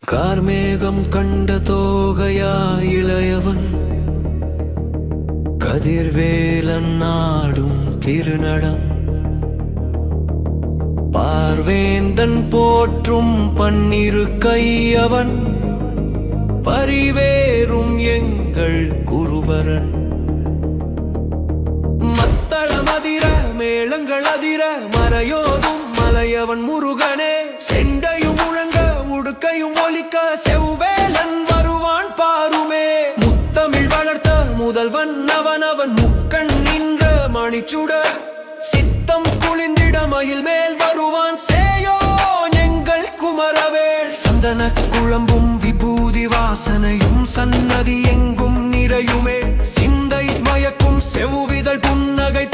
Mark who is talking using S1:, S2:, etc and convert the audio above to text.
S1: கார்மேகம் கண்ட தோகையா இளையவன் கதிர்வேலன் நாடும் திருநடம் பார்வேந்தன் போற்றும் பன்னிரு கையவன் பரிவேறும் எங்கள் குருபரன் மத்தள மதிர மேளங்கள் அதிர மறையோதும் மலையவன் முருகனே செண்டையும் முழங்க உடுக்கையும் ஒலிக்க செவ்வேலன் வருவான் பாருமே முத்தமிழ் வளர்த்த முதல்வன் அவன் முக்கண் நின்ற மணிச்சுடர் சித்தம் குளிந்திட மயில் மேல் வருவான் சேயோ எங்கள் குமரவேல் சந்தன குழம்பும் விபூதி வாசனையும் சன்னதி எங்கும் நிறையுமே சிந்தை மயக்கும் செவ்விதழ் புன்னகை